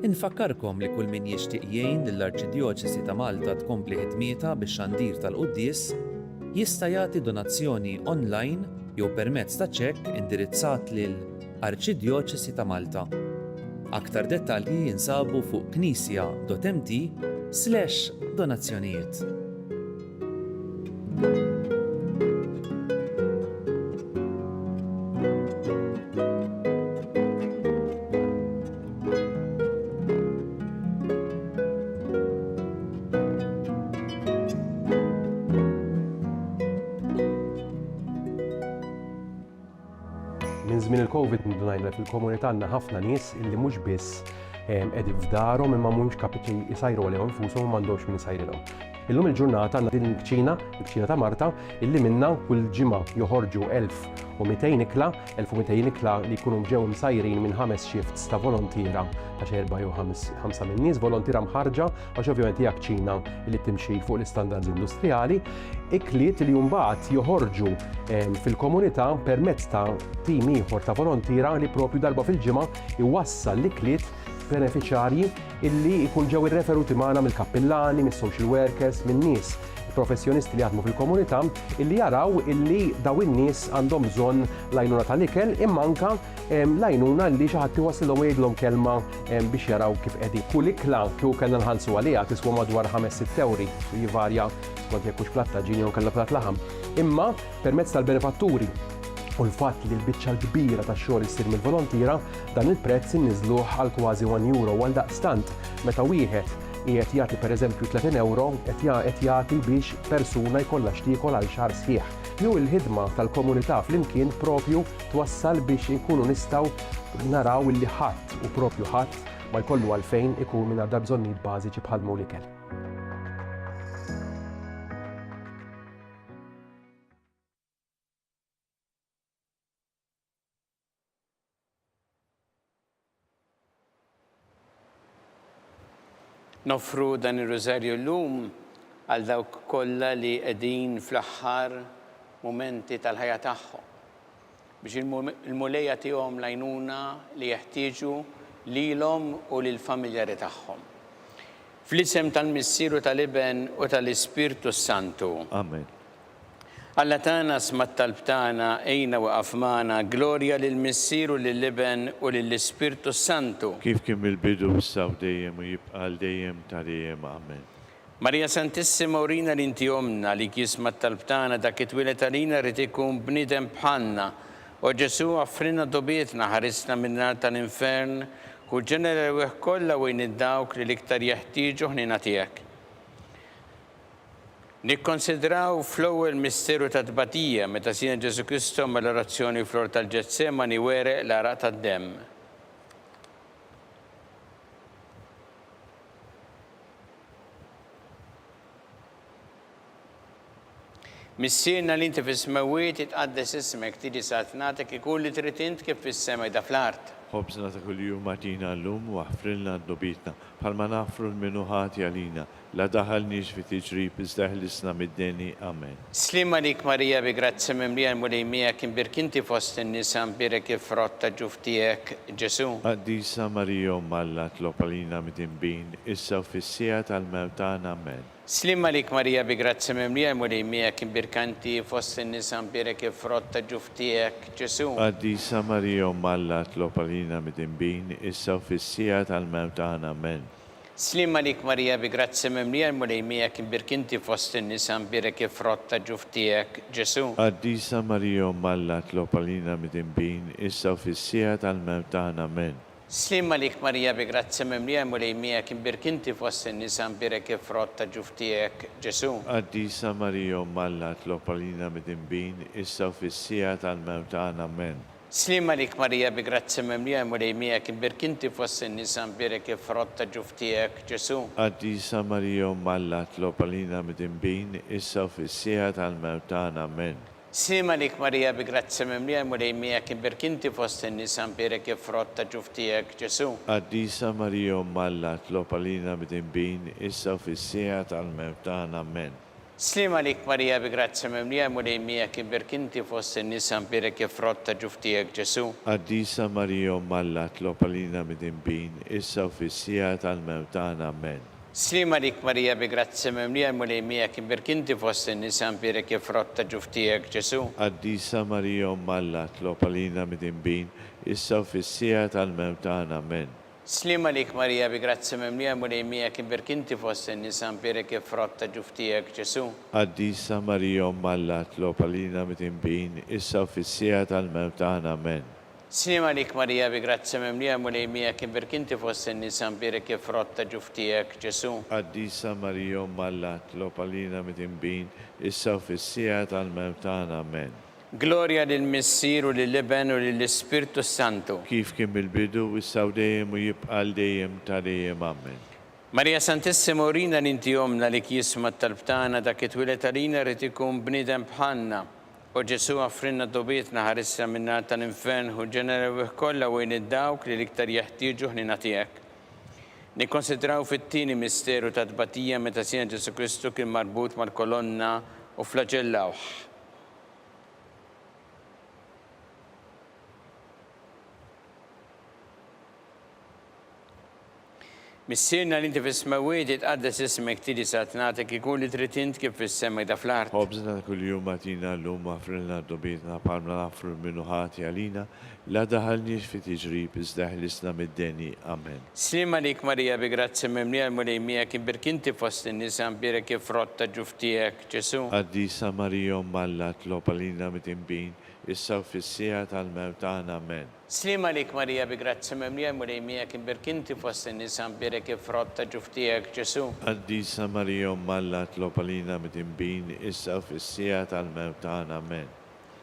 Infakkarkom li kull min jixtieq jgħin lill-Arċidjoċesi ta' Malta tkompli ħidmietha bix-xandir tal-Qudies jista' jagħti donazzjoni online jew permezz ta' ċekk indirizzat lil Arċidjoċesi ta' Malta. Aktar dettalji jinsabu fuq knisja.mt/donazzjonijiet. Minn żmien il-COVID ndunajna fil-komunità għandna ħafna nies illi mhux biss qegħdin f'darhom imma mhumiex kapaċi jsajru għalihom infushom u m'għandhomx min isajrilhom. Illum il-ġurnata għandna din il-kċina ta' Marta illi minnha kull ġimgħa joħorġu 1200 ikla, 1200 ikla li jkunu ġew msajrin minn 5 shifts ta' volontira ta' 4 jew 5 minn nies volontira mħarġa għax ovvjament hija kċina li timxi fuq l-istandards industrijali, ikliet li mbagħad joħorġu fil-komunità permezz ta' tim ieħor ta' volontira li propju darba fil-ġimgħa iwassal l-ikliet beneficjarji illi jkun ġew irreferuti magħna mill-kappillani, mis-social workers, minn nies professjonisti li jaħdmu fil-komunità illi jaraw illi daw in-nies għandhom bżonn l-għajnuna tal-ikel imma anke l-għajnuna li xi ħadd iwassilhom jgħidlhom kelma biex jaraw kif qegħdin. Kull ikla kieku kellna nħallsu għaliha tiswa madwar 5-6 euri, jivarja skont jekk hux platt ta' ġini jew kellha platt laħam. Imma permezz tal-benefatturi u l-fatt li l-biċċa l-kbira tax-xogħol issir mill-volontira dan il-prezz inniżluh għal kważi 1 euro għal daqstant meta wieħed qiegħed jagħti pereżempju 30 euro qed jagħti biex persuna jkollha x'tiekol għal xahar sħiħ. Jew il-ħidma tal-komunità flimkien propju twassal biex inkunu nistgħu naraw illi ħadd u propju ħadd ma jkollu għalfejn ikun mingħajr bżonnijiet bażiċi bħal l-ikel. Nofru dan ir-rożarju llum għal dawk kollha li qegħdin fl-aħħar mumenti tal-ħajja tagħhom biex il-mulejja tihom l-għajnuna li jeħtieġu lilhom u lill-familjari tagħhom. Fl-isem tal-Missieru tal-Iben u tal-Ispirtu Santu. Amen. Alla tagħna smat talb tagħna ejna waqaf magħna glorja lill-Missieru lill-Iben u lill-Ispirtu Santu. Kif kien mill-bidu saw dejjem u jibqa' dejjem ta' dejjem. Amen. Marija Santissima urina li inti omna li kismat talb tagħna dak it-twilet għalina rid ikun bniedem bħalna. U Ġesu għaffrina dobietna ħarisna min-nar tal-infern u ġenera wieħ kollha wejn id-dawk li l-iktar jeħtieġu ħnina tiegħek. Nikkonsidraw fl-ewwel misteru ta' tbatija meta sina Ġesu Kristu mal-orazzjoni fl-ort tal-Ġetsemani wereq l-araq tad-demm. Missiena li inti fis-smawiet itqaddes ismek tiġi satnatek ikun li trid int kif fis-sema jda fl-art. Ħobżna ta' kuljum matina llum u aħfrilna d-dobitna bħalma naħfru l-minuħati għalina la daħalniex fi tiġrib iżda ħlisna mid-deni. Amen. Slim għalik Marija bi grazzi mimlija l-mulejmija kien birkinti fost in-nisa mbirek ifrotta ġuf tiegħek Ġesu. Qaddisa Marija Alla tlob għalina mid-inbin issa u fis-sija tal-mewt tagħna. Amen. Slim għalik Marija bi grazzi mimlija l-mulejmija kien birkanti fost in-nisa mbirek ifrotta ġuf tiegħek Ġesu. Qaddisa Marija Alla tlob għalina mid-inbin issa u fis-sija tal-mewt tagħna. Amen. Slim għalik Marija bi grazzi mimlija l-mulejmija kien birkinti fost in-nisa mbirek ifrotta ġuf tiegħek Ġesu. Qaddisa Marija Alla tlob għalina mid-inbin issa u fis-sija tal-mewt tagħna. Amen. Slim għalik Marija bi grazzi mimlija l-mulejmija kien birkinti fost in-nisa mbirek ifrotta ġuf tiegħek Ġesu. Qaddisa Marija Alla tlob għalina mid-inbin issa u fis-sija tal-mewt tagħna. Amen. Slim għalik Marija bi grazzi mimlija l-mulejmija kien birkinti fost in-nisa mbirek ifrotta ġuf tiegħek Ġesu. Qaddisa Marija Alla tlob għalina mid-inbin issa u fis-sija tal-mewt tagħna. Amen. Slim għalik Marija bi grazzi mimlija l-mulejmija kien birkinti fost in-nisa mbirek ifrotta ġuf tiegħek Ġesu. Qaddisa Marija Alla tlob għalina mid-inbin issa u fis-sija tal-mewt tagħna. Amen. Slim għalik Marija bi grazzi mimlija l-mulejmija kien birkinti fost in-nisa mbirek ifrotta ġuf tiegħek Ġesu. Qaddisa Marija Alla tlob għalina mid-inbin issa u fis-sija tal-mewt tagħna. Amen. Slim għalik Marija bi grazzi mimlija l-mulejmija kien birkinti fost in-nisa mbirek ifrotta ġuf tiegħek Ġesu. Qaddisa Marija Alla tlob għalina mid-inbin issa u fis-sija tal-mewt tagħna. Amen. Slim għalik Marija bi grazzi mimlija l-mulejmija kien birkinti fost in-nisa mbirek ifrotta ġuf tiegħek Ġesu. Qaddisa Marija Alla tlob għalina mid-inbin issa u fis-sija tal-mewt tagħna. Amen. Slim għalik Marija bi grazzi mimlija l-mulejmija kien birkinti fost in-nisa mbirek ifrotta ġuf tiegħek Ġesu. Qaddisa Marija Alla tlob għalina mid-inbin issa u fis-sija tal-mewt tagħna. Amen. Gloria lill-Missier u lill-Iben u lill-Ispirtu Santu. Kif kien bil-bidu, issa u dejjem u jibqa' dejjem ta' dejjem. Amen. Marija Santissima urina l-inti jomna li kisma tal-btana dak it-twilet għalina rrid ikun bniedem bħalna. U Ġesu għafrinna dobietna ħarissa minna tal-infern u ġenerawih kollha wejn id-dawk li l-iktar jeħtieġu ħnina tiegħek. Nikkonsidraw fit-tieni misteru ta' tbatija meta sien Ġesu Kristu kien marbut mal-kolonna u flagellawh. Missirna li inti fis-smawiet itqaddes ismek tili satnatek ikun li trid int kif fis-sema da fl-art. Ħobżna kull-jum għatina l-lum għafrilna d-dobietna palma nafru minnu ħati għalina, la daħalniex fi tiġrib izdaħlisna mid-deni. Amen. Slim għalik Marija bi grazzi memlija l-mulejmija kien birkinti fost in-nisa mbira kif rotta ġuftijek Ġesu. Għaddisa Marijom Malla tlopalina mit-imbin, issa u fissija tal-mewtana. Amen. Slim għalik Marija bi grazzi memlija l-mulejmija kien birkinti fost in-nisa mbira kif rotta ġuftijek Ġesu. Għaddisa Marijom Malla tlopalina mit-imbin, issa u fissija tal-mewtana. Amen.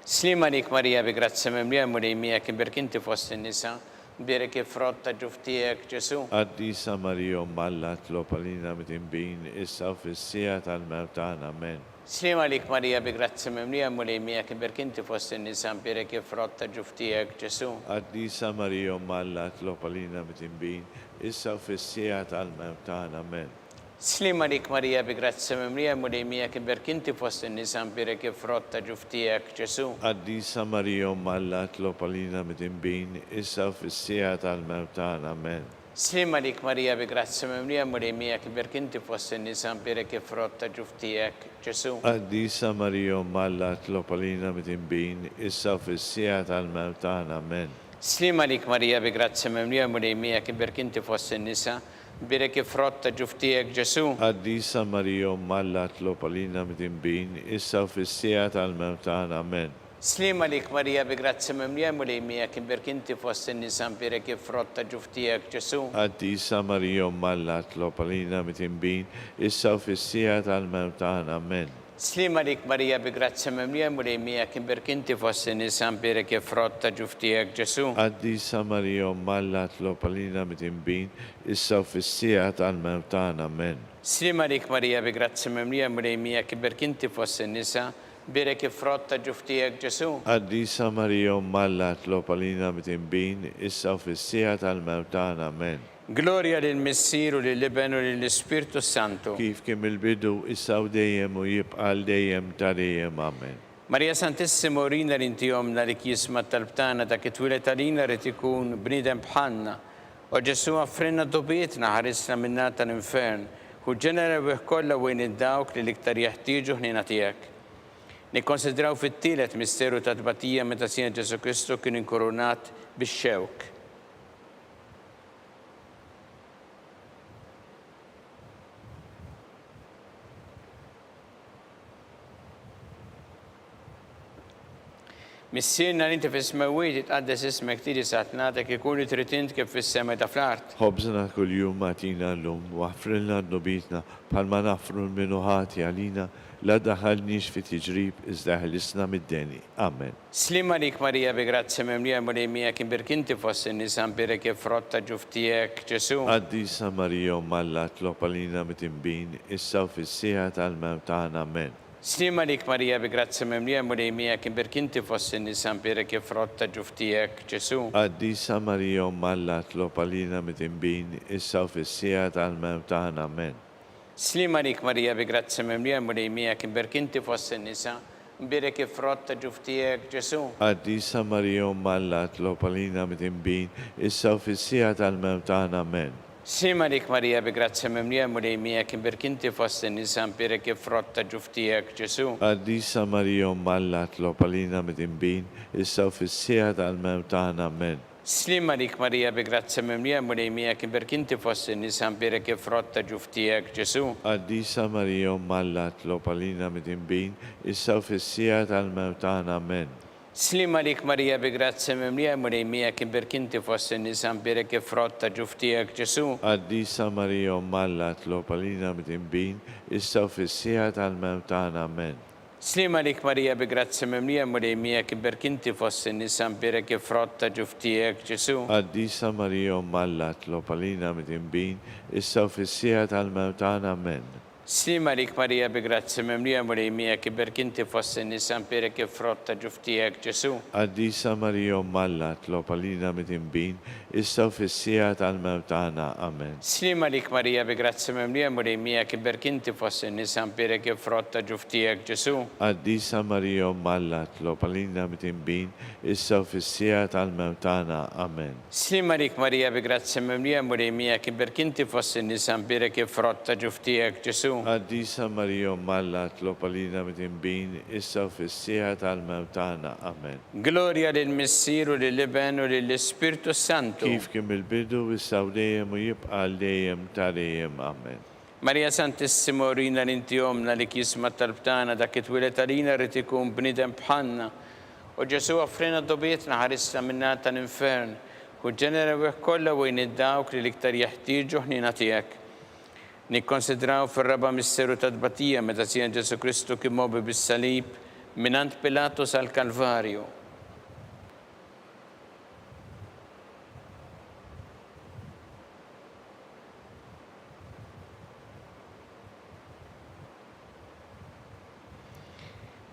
Slim għalik Marija bi grazzi memlija l-mulejmija kien birkinti fost in-nisa mbira kif rotta ġuftijek Ġesu. Għaddisa Marijom Malla tlopalina mit-imbin, issa u fissija tal-mewtana. Amen. Slim għalik Marija bi grazzi memlija l-mulejmija kien birkinti fost in-nisa mbira kif rotta ġuftijek Ġesu. Għaddisa Marijom Malla tlopalina mit-imbin, issa u fissija tal-mewtana. Amen. Slim għalik Marija bi grazzi memlija l-mulejmija kien birkinti fost in-nisa mbira kif rotta ġuftijek Ġesu. Għaddisa Marijom Malla tlopalina mit-imbin, issa u fissija tal-mewtana. Amen. Slim għalik Marija bi grazzi memlija l-mulejmija kien birkinti fost in-nisa mbira kif rotta ġuftijek Ġesu. Għaddisa Marijom Malla tlopalina mit-imbin, issa u fissija tal-mewtana. Amen. Slim għalik Marija bi grazzi memlija l-mulejmija kien birkinti fost in-nisa mbira kif rotta ġuftijek Ġesu. Għaddisa Marijom Malla tlopalina mit-imbin, issa u fissija tal-mewtana. Amen. Slim għalik Marija bi grazzi memlija l-mulejmija kien birkinti fost in-nisa mbira kif rotta ġuftijek Ġesu. Għaddisa Marijom Malla tlopalina mit-imbin, issa u fissija tal-mewtana. Amen. Slim għalik Marija bi grazzi memlija l-mulejmija kien birkinti fost in-nisa mbira kif rotta ġuftijek Ġesu. Għaddisa Marijom Malla tlopalina mit-imbin, issa u fissija tal-mewtana. Amen. Slim għalik Marija bi grazzi memlija l-mulejmija kien birkinti fost in-nisa mbira kif rotta ġuftijek Ġesu. Għaddisa Marijom Malla tlopalina mit-imbin, issa u fissija tal-mewtana. Amen. Gloria lill-Missier u lill-Iben u lill-Ispirtu Santu. Kif kien il-bidu, issa u dejjem u jibqa' dejjem ta' dejjem. Amen. Marija Santissima urina l-inti jomna li kisma tal-btana dak it-twilet għalina rrid ikun bniedem bħalna. U Ġesu għafrinna dobietna ħarisna minna tal-infern u ġenerawih kollha wejn id-dawk li l-iktar jeħtieġu ħnina tiegħek. Nikkonsidraw fit-tielet misteru ta' tbatija meta sien Ġesu Kristu kien inkurunat bix-xewk. Missirna li inti fis-smawiet itqaddes ismek tili satnatek ikun li trid int kif fis-sema da fl-art. Ħobżna kull-jum għatina l-lum, u għafrilna d-dobietna palma nafru minnu ħati għalina, la daħalniex fi tiġrib izdaħlisna mid-deni. Amen. Slim għalik Marija bi grazzi memlija l-mulejmija kien birkinti fost in-nisa mbira kif rotta ġuftijek Ġesu. Għaddisa Marijom Malla tlopalina mit-imbin, issa u fissija tal-mewtana. Amen. Slim għalik Marija bi grazzi memlija l-mulejmija kien birkinti fost in-nisa mbira kif rotta ġuftijek Ġesu. Għaddisa Marijom Malla tlopalina mit-imbin, issa u fissija tal-mewtana. Amen. Slim għalik Marija bi grazzi memlija l-mulejmija kien birkinti fost in-nisa mbira kif rotta ġuftijek Ġesu. Għaddisa Marijom Malla tlopalina mit-imbin, issa u fissija tal-mewtana. Amen. Slim għalik Marija bi grazzi memlija l-mulejmija kien birkinti fost in-nisa mbira kif rotta ġuftijek Ġesu. Għaddisa Marijom Malla tlopalina mit-imbin, issa u fissija tal-mewtana. Amen. Slim għalik Marija bi grazzi memlija l-mulejmija kien birkinti fost in-nisa mbira kif rotta ġuftijek Ġesu. Għaddisa Marijom Malla tlopalina mit-imbin, issa u fissija tal-mewtana. Amen. Slim għalik Marija bi grazzi memlija l-mulejmija kien birkinti fost in-nisa mbira kif rotta ġuftijek Ġesu. Għaddisa Marijom Malla tlopalina mit-imbin, issa u fissija tal-mewtana. Amen. Slima lik Marija bi grazzi mimlija murejmija kiberk inti fost in-nisa mberek frott ta' ġuftijek Ġesu. Addisa Marija Malla tlopalina mit-imbin, issa u fissija tal-mewt tagħna. Amen. Slima lik Marija bi grazzi mimlija murejmija kiberk inti fost in-nisa mberek frott ta' ġuftijek Ġesu. Addisa Marija Malla tlopalina mit-imbin, issa u fissija tal-mewt tagħna. Amen. Slima lik Marija bi grazzi mimlija murejmija kiberk inti fost in-nisa mberek frott ta' ġuftijek Ġesu. Addisa Marija Malla tlopalina mit-imbin, issa u fissija tal-mewt tagħna. Amen. Slima lik Marija bi grazzi mimlija murejmija kiberk inti fost in-nisa mberek frott ta' ġuftijek Ġesu. Addisa Marija Malla tlopalina mit-imbin, issa u fissija tal-mewt tagħna. Amen. Gloria lill-Missier u lill-Iben u lill-Ispirtu Santu. Kif kien il-bidu issa u dejjem u jibqa' dejjem ta' dejjem. Amen. Marija Santissima urina l-inti omna li kisma tal-btana dak it-twilet għalina rrid ikun bnidem bħalna. U Ġesu offrina dobietna ħarissa minna tal-infern. U ġenera weħ kollha wejn id-dawk li l-iktar jeħtieġu ħnina tiegħek. Nikkonsidraw fir-raba misteru ta' tbatija meta sien Ġesu Kristu kien mobi bis-salib minant Pilatus għal-Kalvarju.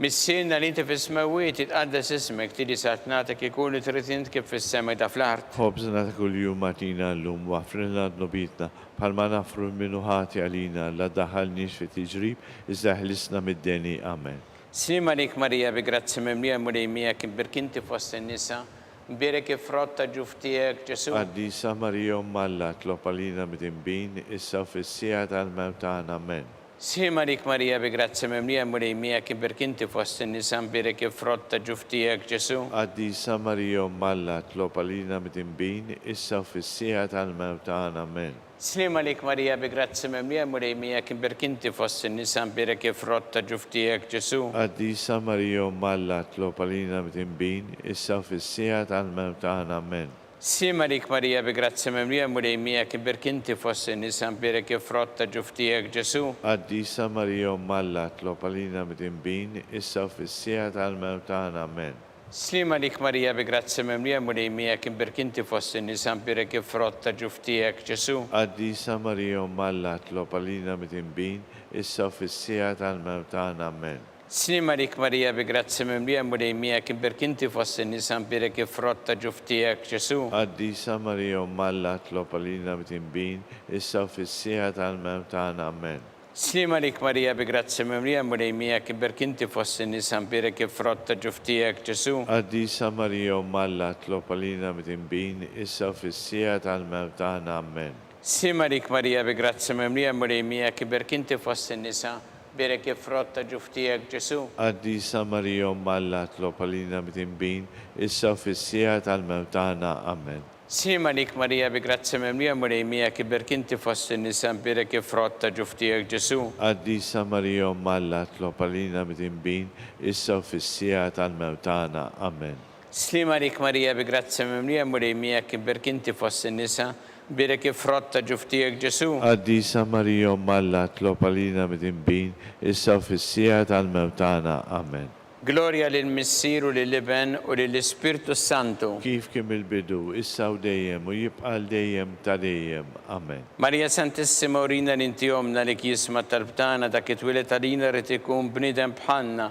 Missinna li inti fis-smawiet itqaddes ismek tili satnatek ikun li trid int kif fis-sema ta' fl-art. Ħobżna ta' kuljum matina llum waffrilna d-nobitna bħalma nafru minnu ħati għalina la daħalniex fi tiġrib iżda ħlisna mid-deni. Amen. Slima lik Marija bi grazzi mimlija murejmija kiberk inti fost in-nisa mberek frott ta' ġuftijek Ġesu. Addisa Marija Malla tlopalina mit-imbin, issa u fissija tal-mewt tagħna. Amen. Slima lik Marija bi grazzi mimlija murejmija kiberk inti fost in-nisa mberek frott ta' ġuftijek Ġesu. Addisa Marija Malla tlopalina mit-imbin, issa u fissija tal-mewt tagħna. Amen. Slima lik Marija bi grazzi mimlija murejmija kiberk inti fost in-nisa mberek frott ta' ġuftijek Ġesu. Addisa Marija Malla tlopalina mit-imbin, issa u fissija tal-mewt tagħna. Amen. Slima lik Marija bi grazzi mimlija murejmija kiberk inti fost in-nisa mberek frott ta' ġuftijek Ġesu. Addisa Marija Malla tlopalina mit-imbin, issa u fissija tal-mewt tagħna. Amen. Slima lik Marija bi grazzi mimlija murejmija kiberk inti fost in-nisa mberek frott ta' ġuftijek Ġesu. Addisa Marija Malla tlopalina mit-imbin, issa u fissija tal-mewt tagħna. Amen. Slima lik Marija bi grazzi mimlija murejmija kiberk inti fost in-nisa mberek frott ta' ġuftijek Ġesu. Addisa Marija Malla tlopalina mit-imbin, issa u fissija tal-mewt tagħna. Amen. Slima lik Marija bi grazzi mimlija murejmija kiberk inti fost in-nisa mberek frott ta' ġuftijek Ġesu. Addisa Marija Malla tlopalina mit-imbin, issa u fissija tal-mewt tagħna. Amen. Slima lik Marija bi grazzi mimlija murejmija kiberk inti fost in-nisa mberek frott ta' ġuftijek Ġesu. Addisa Marija Malla tlopalina mit-imbin, issa u fissija tal-mewt tagħna. Amen. Slima lik Marija bi grazzi mimlija murejmija kiberk inti fost in-nisa mberek frott ta' ġuftijek Ġesu. Addisa Marija Malla tlopalina mit-imbin, issa u fissija tal-mewt tagħna. Amen. Slima lik Marija bi grazzi mimlija murejmija kiberk inti fost in-nisa mberek frott ta' ġuftijek Ġesu. Addisa Marija Malla tlopalina mit-imbin, issa u fissija tal-mewt tagħna. Amen. Gloria lill-Missier u lill-Iben u lill-Ispirtu Santu. Kif kien il-bidu, issa u dejjem u jibqa' dejjem ta' dejjem. Amen. Marija Santissima urina l-inti omna li kisma tal-btana dak it-twilet għalina rrid ikun bnidem bħalna.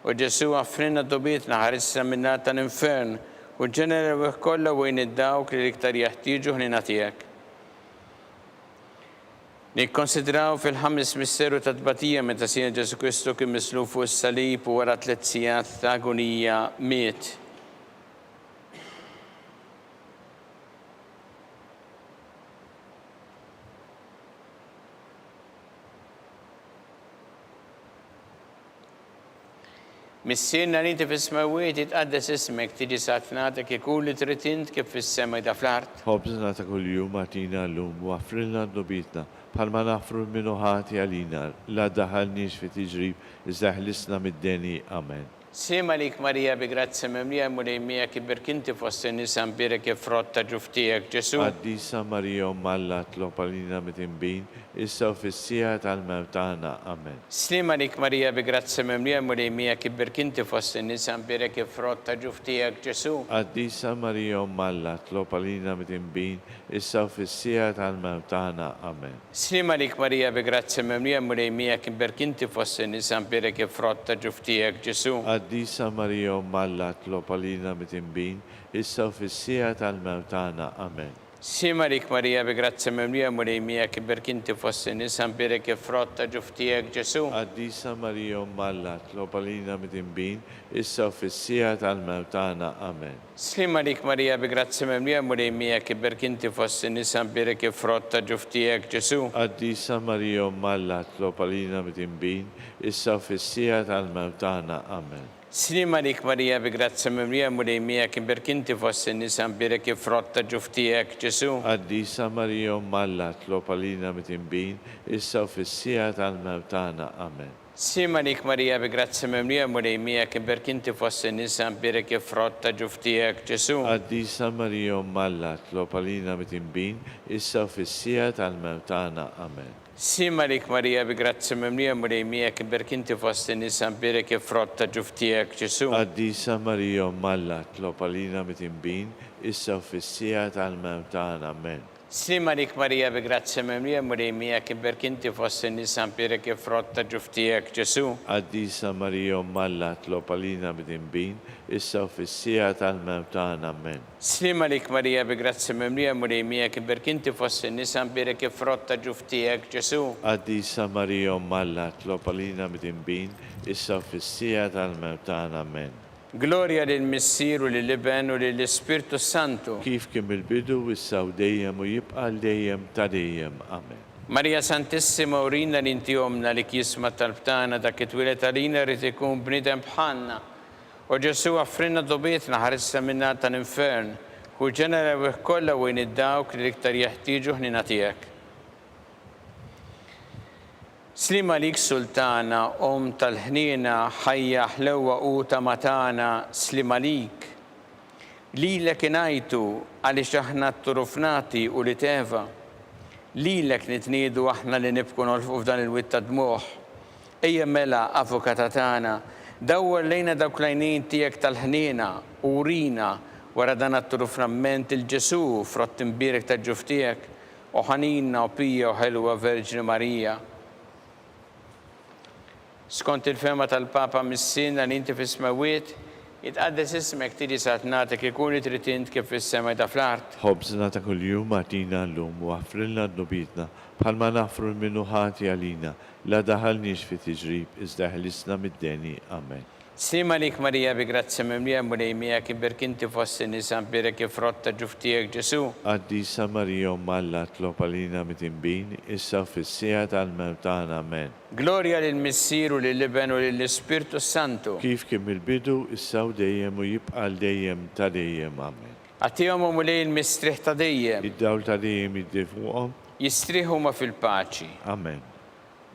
U Ġesu offrina dobietna ħarissa minna tal-infern u ġenera weħ kollha wejn id-dawk li l-iktar jeħtieġu ħnina tiegħek. Nikkonsidraw fil-ħames misteru ta' tbatija meta sien Ġesu Kristu kien misluf fuq is-salib u wara 3 sigħat ta' agonija miet. Missienna li inti fis-smawiet itqaddes ismek tiġi satnatek ikun li trid int kif fis-sema ta' fl-art. Ħobżna ta' kuljum matina llum waffrilna d-nobitna bħalma nafru minnu ħati għalina la daħalniex fi tiġrib iżda ħlisna mid-deni. Amen. Sima lik Marija bi grazzi memlija mulejmija kibirk inti fost in-nisa mbirek frott ta' ġuftijek Ġesu. Qaddisa Marija Malla tlopalina mit-imbin, issa u fissija tal-mewt tagħna. Amen. Slima lik Marija bi grazzi memlija mulejmija kibirk inti fost in-nisa mbirek frott ta' ġuftijek Ġesu. Qaddisa Marija Malla tlopalina mit-imbin, issa u fissija tal-mewt tagħna. Amen. Slima lik Marija bi grazzi memlija mulejmija kibirk inti fost in-nisa mbirek frott ta' ġuftijek Ġesu. Qaddisa Marija Malla tlopalina mit-imbin, issa u fissija tal-mewt tagħna. Amen. Sima lik Marija bi grazzi memlija mulejmija kibirk inti fost in-nisa mbirek frott ta' ġuftijek Ġesu. Qaddisa Marija Malla tlopalina mit-imbin, issa u fissija tal-mewt tagħna. Amen. Slima lik Marija bi grazzi memlija mulejmija kibirk inti fost in-nisa mbirek frott ta' ġuftijek Ġesu. Qaddisa Marija Malla tlopalina mit-imbin, issa u fissija tal-mewt tagħna. Amen. Slima lik Marija bi grazzi memlija mulejmija kibirk inti fost in-nisa mbirek frott ta' ġuftijek Ġesu. Qaddisa Marija Malla tlopalina mit-imbin, issa u fissija tal-mewt tagħna. Amen. Sima lik Marija bi grazzi memlija mulejmija kibirk inti fost in-nisa mbirek frott ta' ġuftijek Ġesu. Qaddisa Marija Malla tlopalina mit-imbin, issa u fissija tal-mewt tagħna. Amen. Sima lik Marija bi grazzi memlija mulejmija kibirk inti fost in-nisa mbirek frott ta' ġuftijek Ġesu. Qaddisa Marija Malla tlopalina mit-imbin, issa u fissija tal-mewt tagħna. Amen. Sima lik Marija bi grazzi memlija mulejmija kibirk inti fost in-nisa mbirek frott ta' ġuftijek Ġesu. Qaddisa Marija Malla tlopalina mit-imbin, issa u fissija tal-mewt tagħna. Amen. Slima lik Marija bi grazzi memlija mulejmija kibirk inti fost in-nisa mbirek frott ta' ġuftijek Ġesu. Qaddisa Marija Malla tlopalina mit-imbin, issa u fissija tal-mewt tagħna. Amen. Gloria lill-Missier u lill-Iben u lill-Ispirtu Santu. Kif kien il-bidu issa u dejjem u jibqa' dejjem ta' dejjem. Amen. Marija Santissima urina li inti omna li kisma tal-btana dak it-twilet għalina rrid ikun bniedem bħalna. U Ġesu għaffrinna dobietna ħarissa minna tal-infern u ġenera u kollha wejn id-dawk li iktar jeħtieġu ħnina tiegħek. Slima lik Sultana, tal-ħnina, ħajja ħlewa u ta' matana, slima lik. Lilek inajtu għaliex aħna t-turufnati u li teva. Lilek nitniedu aħna li nibku nolfu f'dan il-witt ta' dmuħ. Ejja mela avukata tagħna, dawwar lejna dawk lajnin tiegħek tal-ħnina u urina wara dan at-turufnament il-Ġesu frott imbirek ta' ġuftijek u ħanina u pija u ħelwa Verġni Marija. Skont il-fema tal-Papa Missina li inti fis-smawiet, jitqaddes ismek tiri satnatek ikun trid int kif fis-sema da fl-art. Ħobżna ta' kuljum għatina llum u għafrilna d-nubitna bħalma nafru l-minuħati għalina la daħalniex fi tiġrib iżda ħlisna mid-deni. Amen. Sima lik Marija bi grazzi memlija mulejmija kibirk inti fost in-nisa mbirek frott ta' ġuftijek Ġesu. Qaddisa Marija Malla tlopalina mit-imbin, issa u fissija tal-mewt tagħna. Amen. Gloria lill-Missier u lill-Iben u lill-Ispirtu Santu. Kif kien il-bidu issa u dejjem u jibqa' dejjem ta' dejjem. Amen. Għatihom u mulej il-mistriħ ta' dejjem. Id-dawl ta' dejjem id-difuqhom. Jistriħu ma fil-paċi. Amen.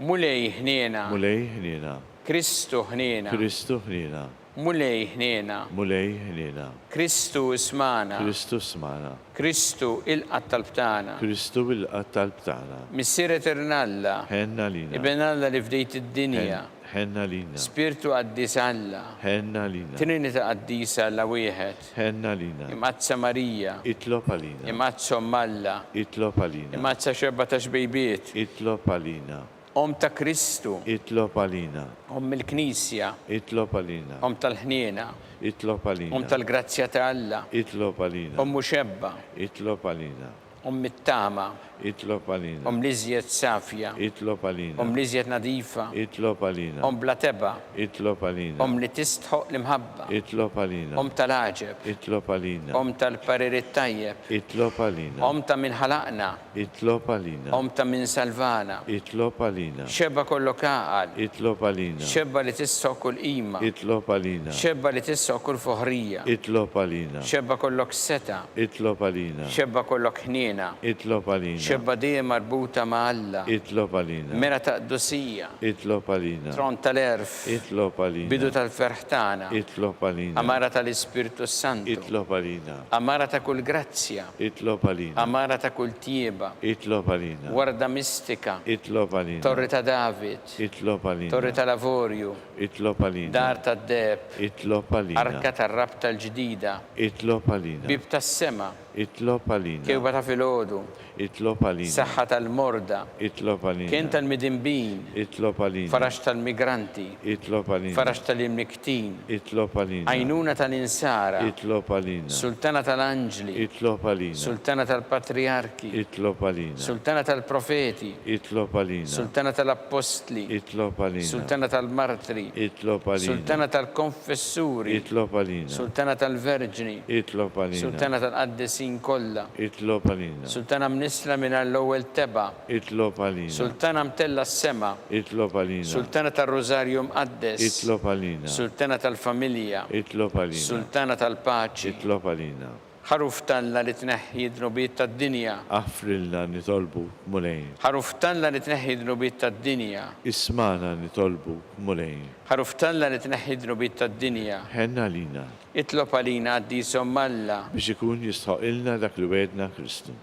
Mulej ħniena. Mulej ħnina. Kristu ħniena. Kristu ħnina. Mulej ħniena. Mulej ħnina. Kristu ismana. Kristu smana. Kristu il-qatt tal-btana. Kristu il-qatt tal-btana. Missier eternalla. Ħenna lina. Iben Alla li fdejt id-dinja. Ħenna lina. Spiritu qaddis Alla. Ħenna lina. Trinita qaddisa Alla wieħed. Ħenna lina. Imazza Marija. Itlob għalina. Imazza Alla. Itlob għalina. Imazza xebba ta' xbejbiet. Itlob għalina. Ta' Kristu. Itlob għalina. Il-Knisja. Itlob għalina. Tal-ħniena. Itlob għalina. Tal-grazzja ta' Alla. Itlob għalina. Muxebba. Itlob għalina. Mit-tama. Itlob għalina. Liżjed safja. Itlob għalina. Liżjed nadifa. Itlob għalina. Bla teba. Itlob għalina. Li tistħoq l-imħabba. Itlob għalina. Tal-aġeb. Itlob għalina. Tal-parir tajjeb. Itlob għalina. Ta' min ħalaqna. Itlob għalina. Ta' min salvana. Itlob għalina. Xebba kollok għaqal. Itlob għalina. Xebba li tistħoq kull qima. Itlob għalina. Xebba li tistħoq kull foħrija. Itlob għalina. Xebba kollok seta. Itlob għalina. Xebba kollok ħnien. għalina. Itlob għalina. Xebbadija marbuta ma' Alla. Itlob għalina. Mera ta' qdusija. Itlob għalina. Tron tal-erf. Itlob għalina. Bidu tal-ferħtana. Itlob għalina. Amara tal-Ispiritu Santu. Itlob għalina. Amara ta' kull grazzja. Itlob għalina. Amara ta' kull tieba. Itlob għalina. Warda mistika. Itlob għalina. Torri ta' David. Itlob għalina. Torri ta' lavorju. Itlob għalina. Dar ta' deb. Itlob għalina. Arka ta' rab tal-ġdida. Itlob għalina. Bib ta' sema. Itlob għalina. Kewba ta' filodu. Itlob għalina. Saħħa tal-morda. Itlob għalina. Kien tal-midimbin. Itlob għalina. Farax tal-migranti. Itlob għalina. Farax tal-imniktin. Itlob għalina. Għajnuna tal-insara. Itlob għalina. Sultana tal-anġli. Itlob għalina. Sultana tal-patriarki. Itlob għalina. Sultana tal-profeti. Itlob għalina. Sultana tal-apostli. Itlob għalina. Sultana tal-martri. Itlob għalina. Sultana tal-konfessuri. Itlob għalina. Sultana tal-verġni. Itlob għalina. Sultana tal-qaddesin kollha. Itlob għalina. Sultana mnisla minn l-ewwel teba. Itlob għalina. Sultana mtella s-sema. Itlob għalina. Sultana tal-Rożarju mqaddes. Itlob għalina. Sultana tal-familja. Itlob għalina. Sultana tal-paċi. Itlob għalina. Ħaruf talla li tneħħi d-nubiet tad-dinja. Aħfrilna nitolbu mulejn. Ħaruf talla li tneħħi d-nubiet tad-dinja. Ismana nitolbu mulejn. Ħaruf talla li tneħħi d-nubiet tad-dinja. Ħenna lina. Itlob għalina għaddisom Alla. Biex ikun jistħoqilna dak li wedna Kristu.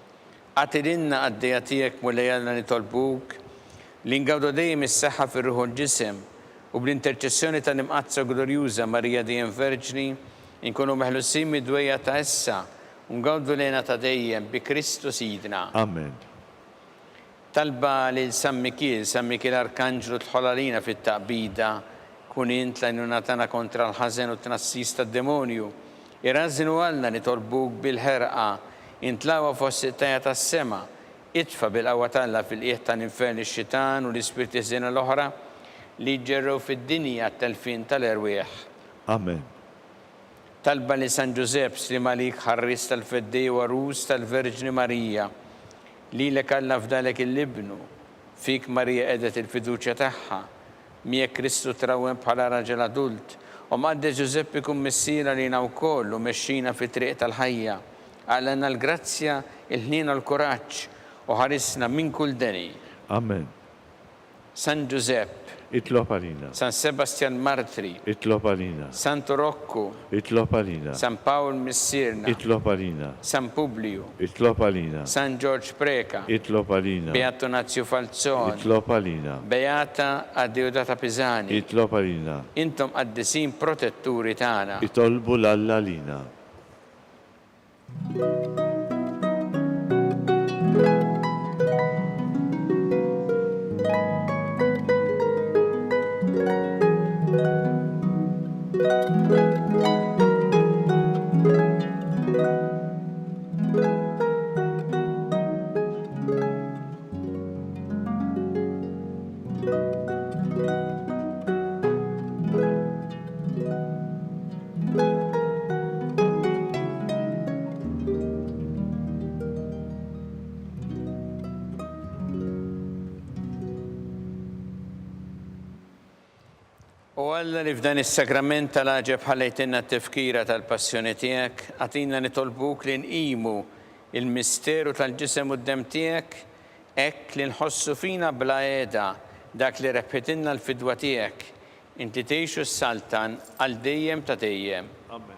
Għatilinna għaddija tiegħek mulej Alla nitolbuk li ngawdu dejjem is-saħħa fir-ruħu l-ġisem u bl-interċessjoni tal-imqazza glorjuża Marija dejjem Verġni inkunu meħlusin mid-dwejja ta' issa u ngawdu lejna ta' dejjem bi Kristu Sidna. Amen. Talba lil San Mikil Arkanġlu tħolalina fit-taqbida kun int lajnuna tagħna kontra l-ħażen u t-tnassis tad-demonju. Irrażinu Alla nitolbuk bil-ħerqa intlawa fost it-tajja tas-sema. Itfa bil-qawwa tagħla fil-qiegħ tal-infern ix-xitan u l-ispirti żiena l-oħra li ġġerrew fid-dinja t-telfin tal-erwieħ. Amen. Talba li San Giuseppe Slimalik ħarris tal-feddej u arus tal-Verġni Marija li lek Alla fdalek il-libnu fik Marija edet il-fiduċja tagħha miegħek Kristu trawem bħala raġel adult u m'għadde Giuseppe kun missiera lina wkoll u mexxina fi triq tal-ħajja għalna l-grazzja il-ħnien u l-kuraġġ u ħarisna minn kull deni. Amen. San Giuseppe. Itlob għalina. San Sebastian Martri. Itlob għalina. Santo Rocco. Itlob għalina. San Paul Missirna. Itlob għalina. San Publio. Itlob għalina. San George Preka. Itlob għalina. Beato Nazio Falzon. Itlob għalina. Beata Addeodata Pisani. Itlob għalina. Intom għaddisin protetturi tagħna. Itolbu l-Alla lina. U Alla li f'dan is-sakrament tal-ħaġeb ħallejtinna t-tifkira tal-passjoni tiegħek, għatina nitolbuk li nqimu il-misteru tal-ġisem u d-dem tiegħek hekk li nħossu fina bla qiegħda dak li rebħitilna l-fidwa tiegħek. Inti tgħixu s-saltan għal dejjem ta' dejjem. Amen.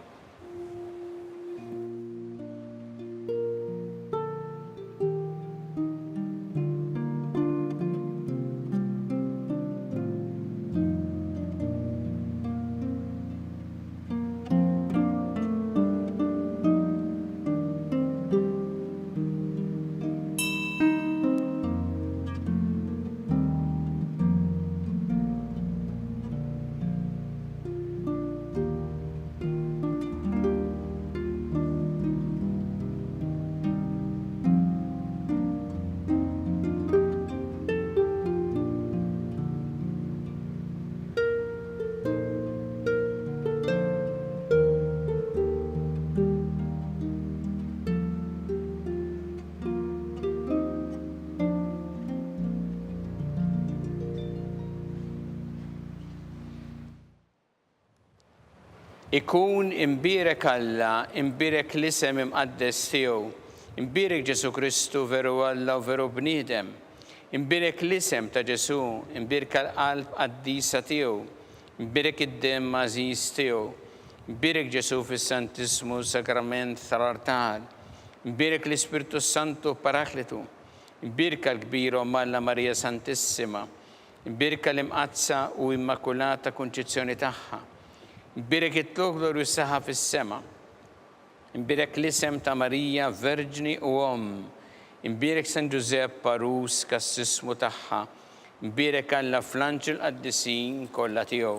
Ikun imbirek Alla, imbirek l-isem imqaddes tiegħu, Imbirek Ġesu Kristu veru Alla u veru bniedem. Imbirek l-isem ta' Ġesu, imbirek l-qalb qaddisa tiegħu, imbirek id-dem mażiż tiegħu. Imbirek Ġesu fis-Santismu Sakrament tal-Artal. Imbirek l-Ispirtu Santu Parakletu. Imbirek l-kbir Alla Marija Santissima. Imbirek l-imqazza u immakulata konċezzjoni tagħha. Imbirek it-tlok glorju saħħa fis-sema. Imbirek l-isem ta' Marija Verġni u Imbirek San Giuseppe Parus kas-sismu tagħha. Imbirek Alla fl-anġel qaddisin kollha tiegħu.